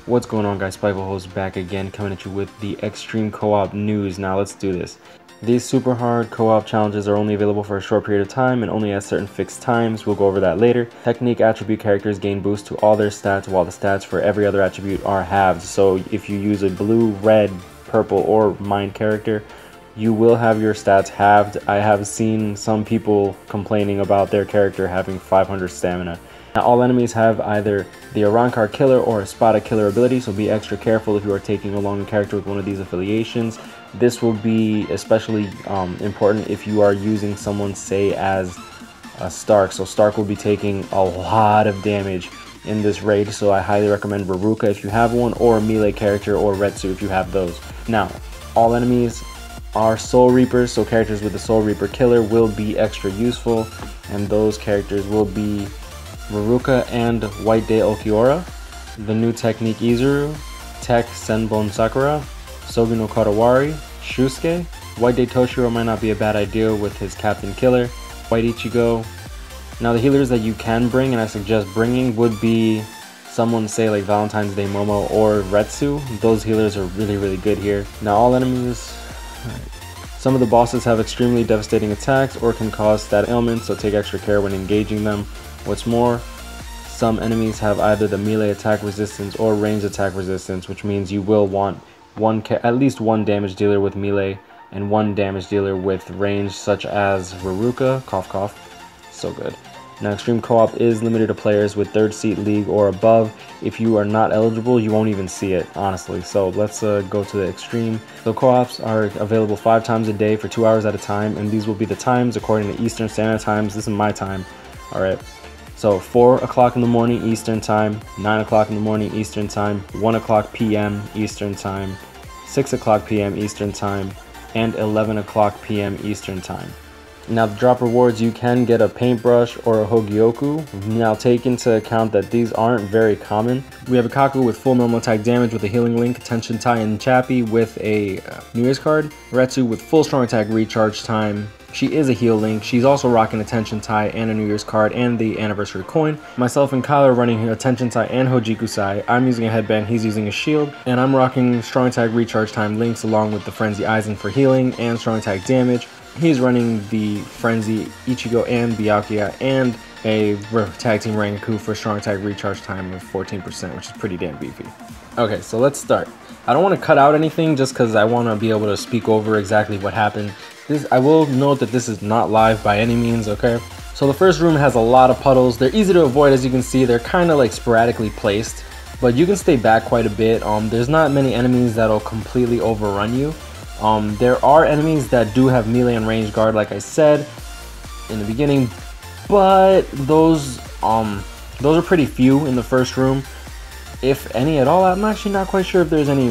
What's going on, guys? Spyful Host back again, coming at you with the extreme co-op news. Now let's do this. These super hard co-op challenges are only available for a short period of time and only at certain fixed times. We'll go over that later. Technique attribute characters gain boost to all their stats, while the stats for every other attribute are halved. So if you use a blue, red, purple, or mind character, you will have your stats halved. I have seen some people complaining about their character having 500 stamina. Now, all enemies have either the Arankar Killer or a Espada Killer ability, so be extra careful if you are taking along a character with one of these affiliations. This will be especially important if you are using someone, say, as a Stark. So Stark will be taking a lot of damage in this raid, so I highly recommend Veruca if you have one, or a melee character, or Retsu if you have those. Now, all enemies are Soul Reapers, so characters with the Soul Reaper Killer will be extra useful, and those characters will be Veruca and White Day Ulquiorra, the new Technique Izuru, Tech Senbon Sakura, Sogi no Karawari, Shusuke. White Day Toshiro might not be a bad idea with his Captain Killer, White Ichigo. Now the healers that you can bring, and I suggest bringing, would be someone, say, like Valentine's Day Momo or Retsu. Those healers are really good here. Now all enemies, some of the bosses have extremely devastating attacks or can cause static ailments, so take extra care when engaging them. What's more, some enemies have either the melee attack resistance or ranged attack resistance, which means you will want at least one damage dealer with melee and one damage dealer with range, such as Veruca. Cough cough, so good. Now extreme co-op is limited to players with 3rd seat league or above. If you are not eligible, you won't even see it, honestly. So let's go to the extreme. So co-ops are available 5 times a day for 2 hours at a time, and these will be the times according to Eastern Standard Times. This is my time. All right. So 4 o'clock in the morning Eastern Time, 9 o'clock in the morning Eastern Time, 1 o'clock p.m. Eastern Time, 6 o'clock p.m. Eastern Time, and 11 o'clock p.m. Eastern Time. Now the drop rewards, you can get a paintbrush or a Hogyoku. Now take into account that these aren't very common. We have a Kaku with full normal attack damage with a healing link, Tension Tai and Chappie with a New Year's card, Retsu with full strong attack recharge time. She is a heal link. She's also rocking a Tension Tai and a New Year's card and the anniversary coin. Myself and Kyle are running a Tension Tai and Hojikusai. I'm using a headband, he's using a shield, and I'm rocking strong attack recharge time links along with the Frenzy Eisen for healing and strong attack damage. He's running the Frenzy Ichigo and Byakuya and a tag team Rangaku for strong attack recharge time of 14%, which is pretty damn beefy. Okay, so let's start. I don't want to cut out anything just because I want to be able to speak over exactly what happened. I will note that this is not live by any means, okay? So the first room has a lot of puddles. They're easy to avoid, as you can see. They're kind of like sporadically placed, but you can stay back quite a bit. There's not many enemies that'll completely overrun you. There are enemies that do have melee and range guard, like I said in the beginning, but those are pretty few in the first room, if any at all. I'm actually not quite sure if there's any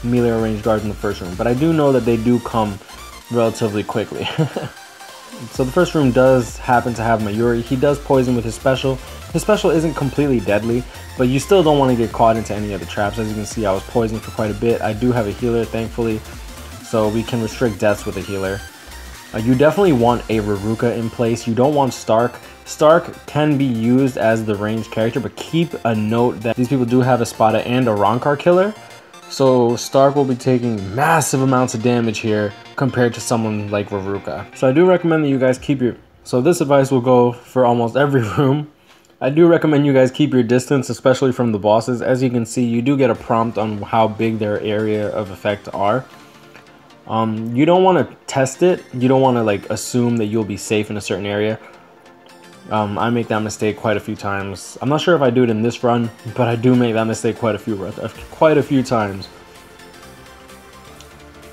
melee or range guards in the first room, but I do know that they do come relatively quickly. So the first room does happen to have Mayuri. He does poison with his special. His special isn't completely deadly, but you still don't want to get caught into any of the traps. As you can see, I was poisoned for quite a bit. I do have a healer, thankfully, so we can restrict deaths with a healer. You definitely want a Veruca in place. You don't want Stark. Stark can be used as the ranged character, but keep a note that these people do have a Spada and a Arankar Killer. So Stark will be taking massive amounts of damage here compared to someone like Veruca. So I do recommend that you guys keep your... So this advice will go for almost every room. I do recommend you guys keep your distance, especially from the bosses. As you can see, you do get a prompt on how big their area of effect are. You don't want to test it. You don't want to like assume that you'll be safe in a certain area. I make that mistake quite a few times. I'm not sure if I do it in this run, but I do make that mistake quite a few times.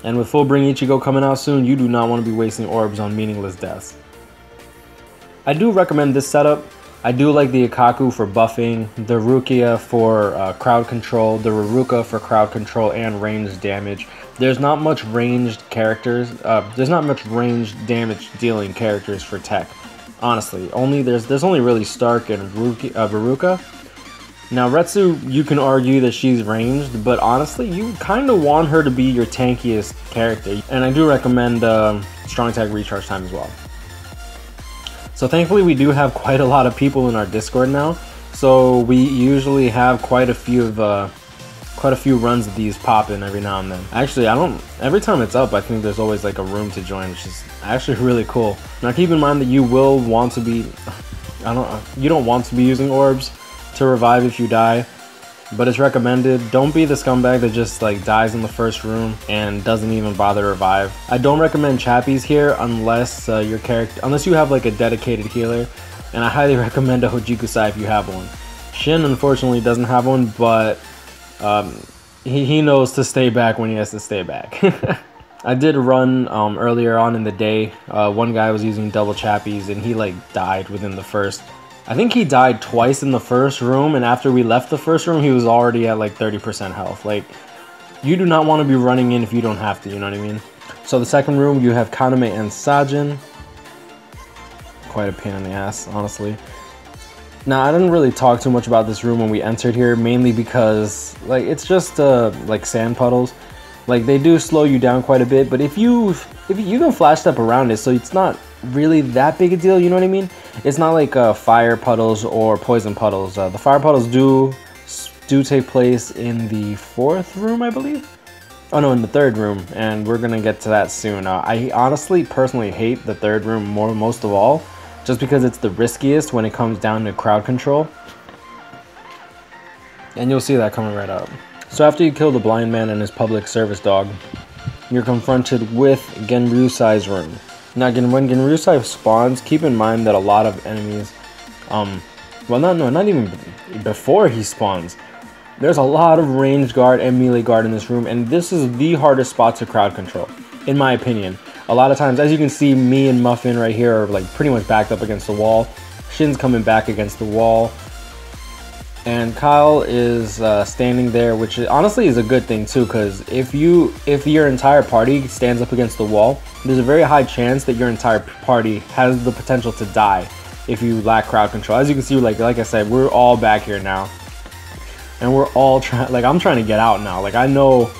And with full Bring Ichigo coming out soon, you do not want to be wasting orbs on meaningless deaths. I do recommend this setup. I do like the Ikaku for buffing, the Rukia for crowd control, the Veruca for crowd control and ranged damage. There's not much ranged characters. There's not much ranged damage dealing characters for tech. Honestly, there's only really Stark and Veruca. Now Retsu, you can argue that she's ranged, but honestly, you kind of want her to be your tankiest character. And I do recommend strong attack recharge time as well. So thankfully, we do have quite a lot of people in our Discord now. So we usually have quite a few of quite a few runs of these popping every now and then. Actually, every time it's up, I think there's always like a room to join, which is actually really cool. Now keep in mind that you will want to be, you don't want to be using orbs to revive if you die, but it's recommended. Don't be the scumbag that just like dies in the first room and doesn't even bother to revive. I don't recommend chappies here unless unless you have like a dedicated healer, and I highly recommend a Hojikusai if you have one. Shin unfortunately doesn't have one, but he knows to stay back when he has to stay back. I did run earlier on in the day. One guy was using double chappies and he like died within the first. I think he died twice in the first room, and after we left the first room, he was already at like 30% health. Like, you do not want to be running in if you don't have to, you know what I mean? So the second room, you have Kaname and Sajin. Quite a pain in the ass, honestly. Now, I didn't really talk too much about this room when we entered here, mainly because like it's just like sand puddles. Like, they do slow you down quite a bit, but if you can flash step around it, so it's not really that big a deal, you know what I mean? It's not like fire puddles or poison puddles. The fire puddles do take place in the fourth room, I believe. Oh no, in the third room, and we're gonna get to that soon. I honestly, personally hate the third room most of all, just because it's the riskiest when it comes down to crowd control. And you'll see that coming right up. So after you kill the blind man and his public service dog, you're confronted with Genryusai's room. Now again, when Genryusai spawns, keep in mind that a lot of enemies, well not even before he spawns, there's a lot of range guard and melee guard in this room, and this is the hardest spot to crowd control, in my opinion. A lot of times, as you can see, me and Muffin right here are like pretty much backed up against the wall. Shin's coming back against the wall. And Kyle is standing there, which honestly is a good thing too, because if your entire party stands up against the wall, there's a very high chance that your entire party has the potential to die if you lack crowd control. As you can see, like I said, we're all back here now, and we're all trying. Like, I'm trying to get out now. Like, I know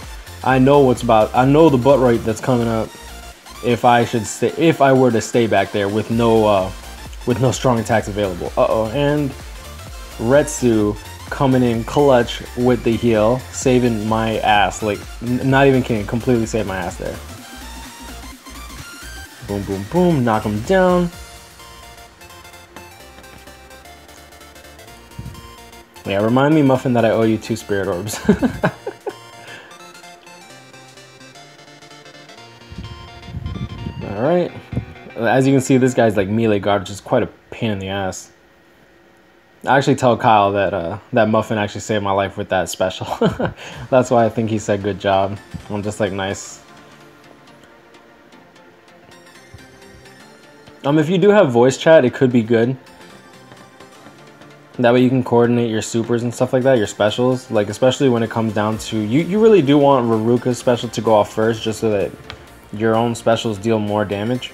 what's about. I know the butt right that's coming up if I were to stay back there with no strong attacks available. And Retsu coming in clutch with the heal, saving my ass. Like, not even kidding, completely saved my ass there. Boom, boom, boom, knock him down. Yeah, remind me, Muffin, that I owe you 2 spirit orbs. Alright. As you can see, this guy's like melee guard, which is quite a pain in the ass. I actually tell Kyle that that Muffin actually saved my life with that special. That's why I think he said good job. I'm just like, nice. If you do have voice chat, it could be good. That way you can coordinate your supers and stuff like that, your specials. Like, especially when it comes down to, you really do want Raruka's special to go off first, just so that your own specials deal more damage.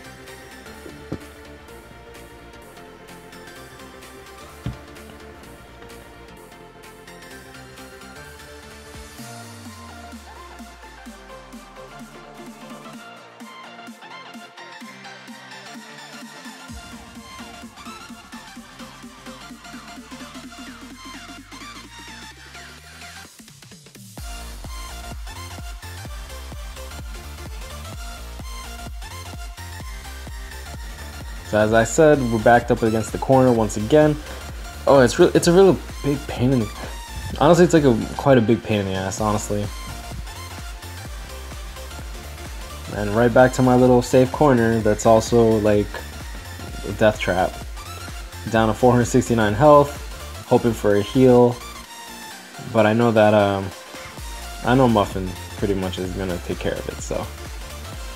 So as I said, we're backed up against the corner once again. Oh, it's a real big pain in the... Honestly, it's like quite a big pain in the ass, honestly. And right back to my little safe corner that's also like a death trap. Down to 469 health, hoping for a heal. But I know that, I know Muffin pretty much is gonna take care of it, so.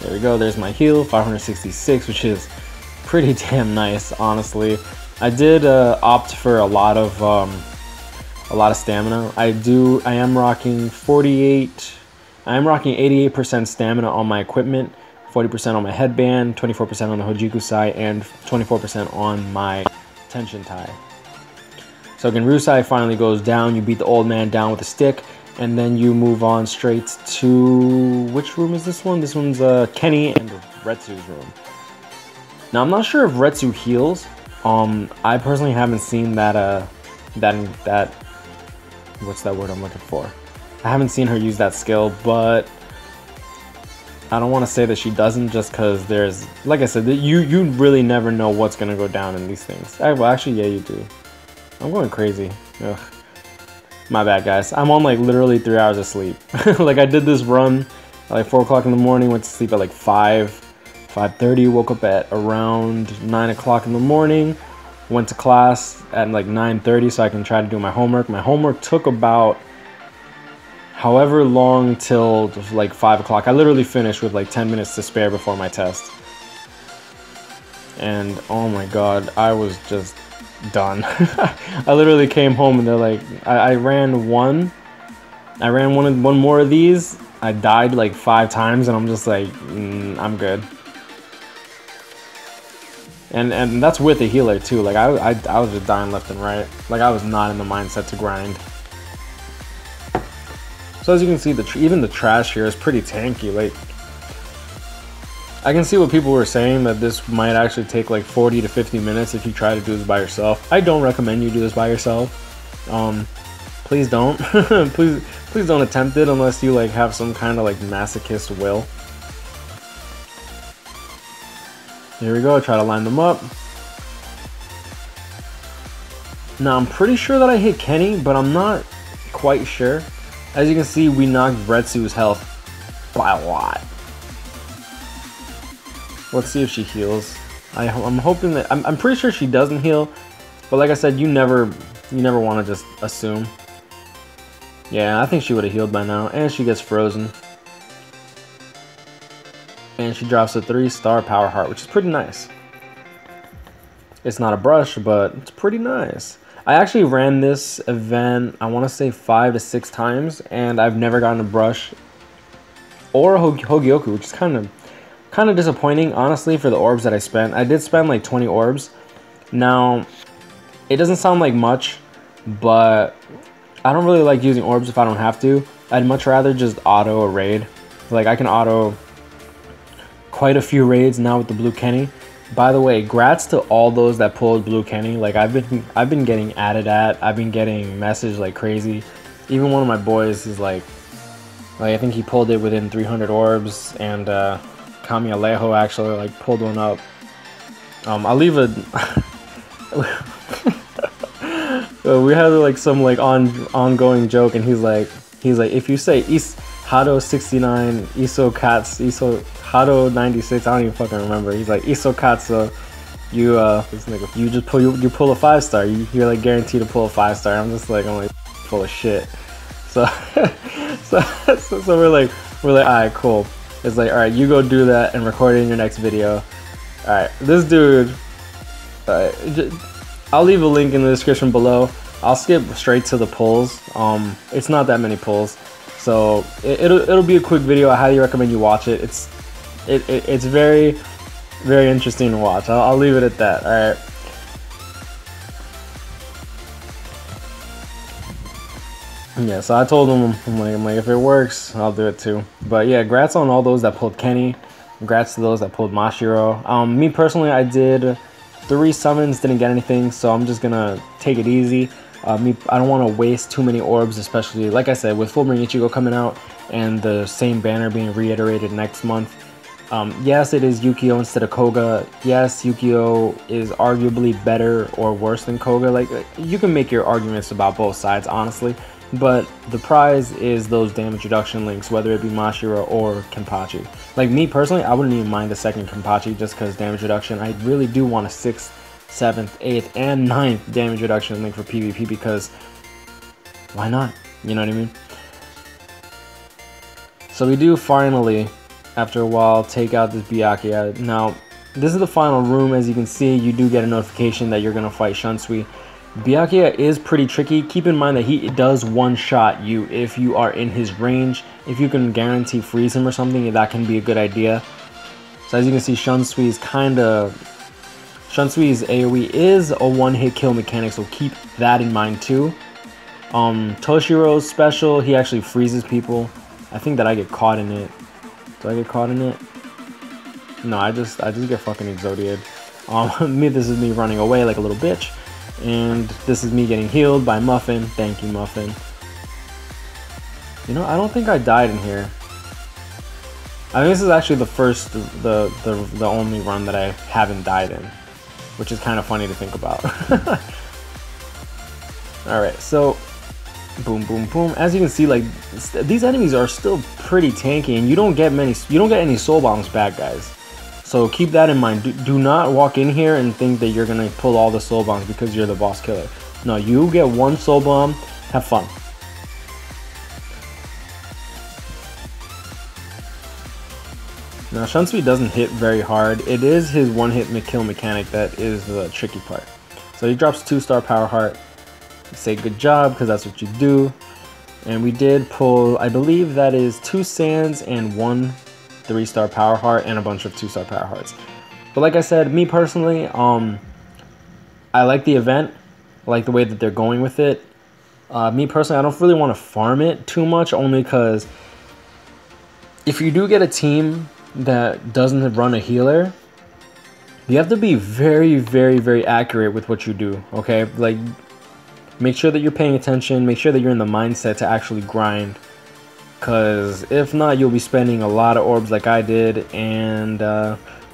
There we go, there's my heal, 566, which is pretty damn nice, honestly. I did opt for a lot of stamina. I am rocking 88% stamina on my equipment, 40% on my headband, 24% on the Hojikusai, and 24% on my tension tie. So Genryusai finally goes down. You beat the old man down with a stick, and then you move on straight to, which room is this one? This one's Kenny and Retsu's room. Now, I'm not sure if Retsu heals. I personally haven't seen that, what's that word I'm looking for? I haven't seen her use that skill, but I don't want to say that she doesn't, just because there's, like I said, you really never know what's gonna go down in these things. Well, actually, yeah, you do. I'm going crazy. Ugh. My bad, guys. I'm on like literally 3 hours of sleep. Like I did this run at like 4 o'clock in the morning, went to sleep at like 5:30, woke up at around 9 o'clock in the morning, went to class at like 9:30 so I can try to do my homework. My homework took about however long till like 5 o'clock. I literally finished with like 10 minutes to spare before my test. And oh my god, I was just done. I literally came home and they're like, I ran one more of these. I died like 5 times and I'm just like, I'm good. And that's with a healer too. Like I was just dying left and right. Like I was not in the mindset to grind. So as you can see, even the trash here is pretty tanky. Like I can see what people were saying, that this might actually take like 40 to 50 minutes if you try to do this by yourself. I don't recommend you do this by yourself. Please don't. please don't attempt it unless you like have some kind of like masochist will. Here we go, try to line them up. Now I'm pretty sure that I hit Kenny, but I'm not quite sure. As you can see, we knocked Retsu's health by a lot. Let's see if she heals. I'm hoping that, I'm pretty sure she doesn't heal, but like I said, you never want to just assume. Yeah, I think she would have healed by now, and she gets frozen. And she drops a 3-star power heart, which is pretty nice. It's not a brush, but it's pretty nice. I actually ran this event, I want to say 5 to 6 times, and I've never gotten a brush or a Hogyoku, which is kind of disappointing, honestly, for the orbs that I spent. I did spend like 20 orbs. Now, it doesn't sound like much, but I don't really like using orbs if I don't have to. I'd much rather just auto a raid. Like I can auto quite a few raids now with the Blue Kenny. By the way, grats to all those that pulled Blue Kenny. Like I've been getting added at. I've been getting messaged like crazy. Even one of my boys is like I think he pulled it within 300 orbs, and Kami Alejo actually like pulled one up. I'll leave a we had like some like ongoing joke, and he's like if you say Hado 69 Iso Kats Iso Hado 96, I don't even fucking remember. He's like Iso Katsu, you just pull a 5-star. You're like guaranteed to pull a 5-star. I'm like full of shit. So so we're like alright, cool. It's like, alright, you go do that and record it in your next video. Alright, this dude, I'll leave a link in the description below. I'll skip straight to the pulls. It's not that many pulls, so it'll be a quick video. I highly recommend you watch it. It's very, very interesting to watch. I'll leave it at that. Alright. Yeah, so I told him, I'm like, if it works, I'll do it too. But yeah, congrats on all those that pulled Kenny. Congrats to those that pulled Mashiro. Me personally, I did 3 summons, didn't get anything, so I'm just gonna take it easy. I don't want to waste too many orbs, especially, like I said, with Fullbring Ichigo coming out and the same banner being reiterated next month. Yes, it is Yukio instead of Koga. Yes, Yukio is arguably better or worse than Koga. Like, you can make your arguments about both sides, honestly. But the prize is those damage reduction links, whether it be Mashiro or Kenpachi. Like me personally, I wouldn't even mind the second Kenpachi just because damage reduction. I really do want a 6th, 7th, 8th, and 9th damage reduction link for PvP, because why not? You know what I mean? So we do finally, after a while, take out this Byakuya. Now, this is the final room. As you can see, you do get a notification that you're going to fight Shunsui. Byakuya is pretty tricky. Keep in mind that he does one-shot you if you are in his range. If you can guarantee freeze him or something, that can be a good idea. So as you can see, Shunsui's AoE is a one-hit kill mechanic, so keep that in mind too. Toshiro's special, he actually freezes people. I think that I get caught in it. Do I get caught in it? No, I just get fucking exodiated. This is me running away like a little bitch. And this is me getting healed by Muffin. Thank you, Muffin. You know, I don't think I died in here. I think this is actually the first, the only run that I haven't died in, which is kind of funny to think about. All right, so boom, boom, boom. As you can see, like these enemies are still pretty tanky, and you don't get any soul bombs back, guys. So keep that in mind. Do not walk in here and think that you're gonna pull all the soul bombs because you're the boss killer. No, you get one soul bomb. Have fun. Now, Shunsui doesn't hit very hard. It is his one-hit kill mechanic that is the tricky part. So he drops 2-star power heart. You say good job, because that's what you do. And we did pull, I believe that is 2 sands and 1 3-star power heart and a bunch of 2-star power hearts. But like I said, me personally, I like the event. I like the way that they're going with it. Me personally, I don't really want to farm it too much, only because if you do get a team that doesn't run a healer, you have to be very, very, very accurate with what you do, okay? Like, make sure that you're paying attention, make sure that you're in the mindset to actually grind, because if not, you'll be spending a lot of orbs like I did, and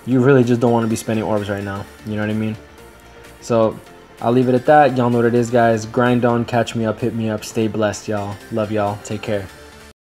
you really just don't want to be spending orbs right now, you know what I mean? So I'll leave it at that. Y'all know what it is, guys. Grind on, catch me up, hit me up, stay blessed, y'all. Love y'all, take care.